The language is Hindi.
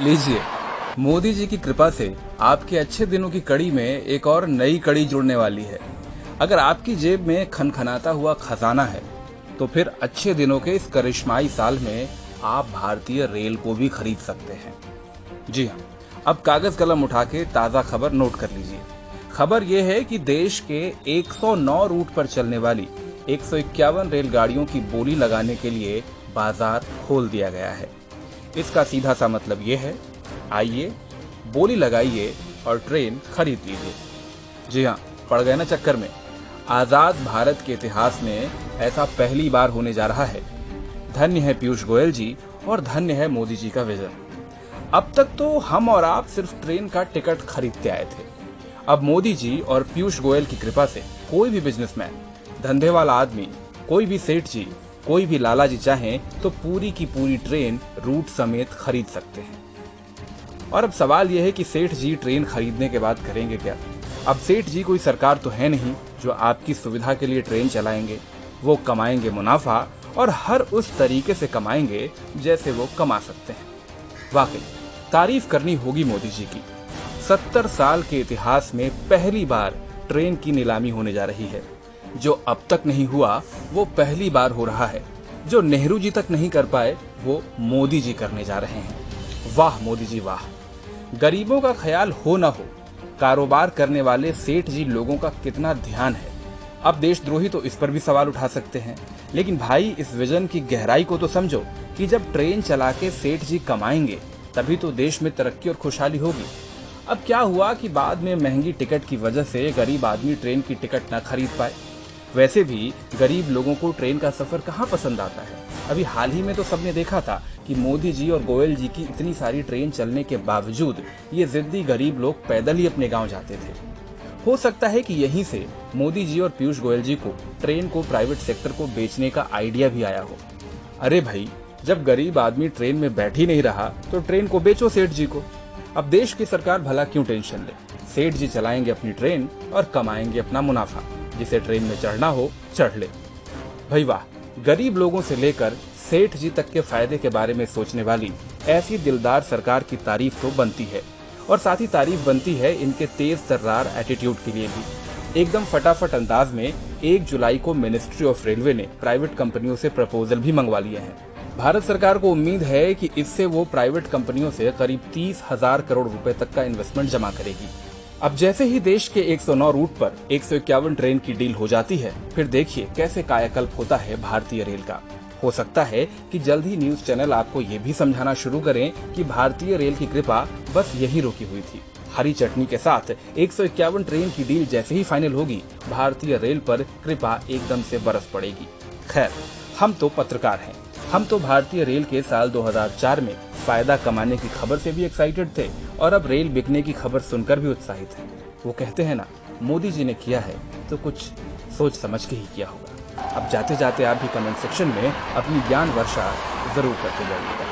लीजिए, मोदी जी की कृपा से आपके अच्छे दिनों की कड़ी में एक और नई कड़ी जुड़ने वाली है। अगर आपकी जेब में खनखनाता हुआ खजाना है, तो फिर अच्छे दिनों के इस करिश्माई साल में आप भारतीय रेल को भी खरीद सकते हैं। जी हाँ, अब कागज कलम उठा के ताजा खबर नोट कर लीजिए। खबर यह है कि देश के 109 रूट पर चलने वाली 151 रेलगाड़ियों की बोली लगाने के लिए बाजार खोल दिया गया है। इसका सीधा सा मतलब ये है, आइए, बोली लगाइए और ट्रेन खरीद लीजिए। जी हाँ, पड़ गए ना चक्कर में। आजाद भारत के इतिहास में ऐसा पहली बार होने जा रहा है। धन्य है पीयूष गोयल जी और धन्य है मोदी जी का विजन। अब तक तो हम और आप सिर्फ ट्रेन का टिकट खरीदते आए थे। अब मोदी जी और पीयूष गोयल की कृपा से कोई भी बिजनेसमैन, धंधे वाला आदमी, कोई भी सेठ जी, कोई भी लाला जी चाहें तो पूरी की पूरी ट्रेन रूट समेत खरीद सकते हैं। और अब सवाल यह है कि सेठ जी ट्रेन खरीदने के बाद करेंगे क्या? अब सेठ जी कोई सरकार तो है नहीं जो आपकी सुविधा के लिए ट्रेन चलाएंगे। वो कमाएंगे मुनाफा और हर उस तरीके से कमाएंगे जैसे वो कमा सकते हैं। वाकई तारीफ करनी होगी मोदी जी की। 70 साल के इतिहास में पहली बार ट्रेन की नीलामी होने जा रही है। जो अब तक नहीं हुआ वो पहली बार हो रहा है। जो नेहरू जी तक नहीं कर पाए वो मोदी जी करने जा रहे हैं। वाह मोदी जी वाह। गरीबों का ख्याल हो न हो, कारोबार करने वाले सेठ जी लोगों का कितना ध्यान है। अब देशद्रोही तो इस पर भी सवाल उठा सकते हैं, लेकिन भाई इस विजन की गहराई को तो समझो कि जब ट्रेन चला के सेठ जी कमाएंगे तभी तो देश में तरक्की और खुशहाली होगी। अब क्या हुआ कि बाद में महंगी टिकट की वजह से गरीब आदमी ट्रेन की टिकट न खरीद पाए। वैसे भी गरीब लोगों को ट्रेन का सफर कहाँ पसंद आता है। अभी हाल ही में तो सबने देखा था कि मोदी जी और गोयल जी की इतनी सारी ट्रेन चलने के बावजूद ये जिद्दी गरीब लोग पैदल ही अपने गांव जाते थे। हो सकता है कि यहीं से मोदी जी और पीयूष गोयल जी को ट्रेन को प्राइवेट सेक्टर को बेचने का आइडिया भी आया हो। अरे भाई, जब गरीब आदमी ट्रेन में बैठ ही नहीं रहा तो ट्रेन को बेचो सेठ जी को। अब देश की सरकार भला क्यों टेंशन ले। सेठ जी चलाएंगे अपनी ट्रेन और कमाएंगे अपना मुनाफा। जिसे ट्रेन में चढ़ना हो चढ़ ले। भाई वाह, गरीब लोगों से लेकर सेठ जी तक के फायदे के बारे में सोचने वाली ऐसी दिलदार सरकार की तारीफ तो बनती है। और साथ ही तारीफ बनती है इनके तेज तर्रार एटीट्यूड के लिए भी। एकदम फटाफट अंदाज में 1 जुलाई को मिनिस्ट्री ऑफ रेलवे ने प्राइवेट कंपनियों से प्रपोजल भी मंगवा लिए हैं। भारत सरकार को उम्मीद है कि इससे वो प्राइवेट कंपनियों से करीब 30,000 करोड़ रुपए तक का इन्वेस्टमेंट जमा करेगी। अब जैसे ही देश के 109 रूट पर 151 ट्रेन की डील हो जाती है, फिर देखिए कैसे कायाकल्प होता है भारतीय रेल का। हो सकता है कि जल्द ही न्यूज चैनल आपको ये भी समझाना शुरू करें कि भारतीय रेल की कृपा बस यही रुकी हुई थी। हरी चटनी के साथ 151 ट्रेन की डील जैसे ही फाइनल होगी, भारतीय रेल पर कृपा एकदम से बरस पड़ेगी। खैर, हम तो पत्रकार हैं। हम तो भारतीय रेल के साल 2004 में फायदा कमाने की खबर से भी एक्साइटेड थे और अब रेल बिकने की खबर सुनकर भी उत्साहित हैं। वो कहते हैं ना, मोदी जी ने किया है तो कुछ सोच समझ के ही किया होगा। अब जाते जाते आप भी कमेंट सेक्शन में अपनी ज्ञान वर्षा जरूर करते जाइएगा।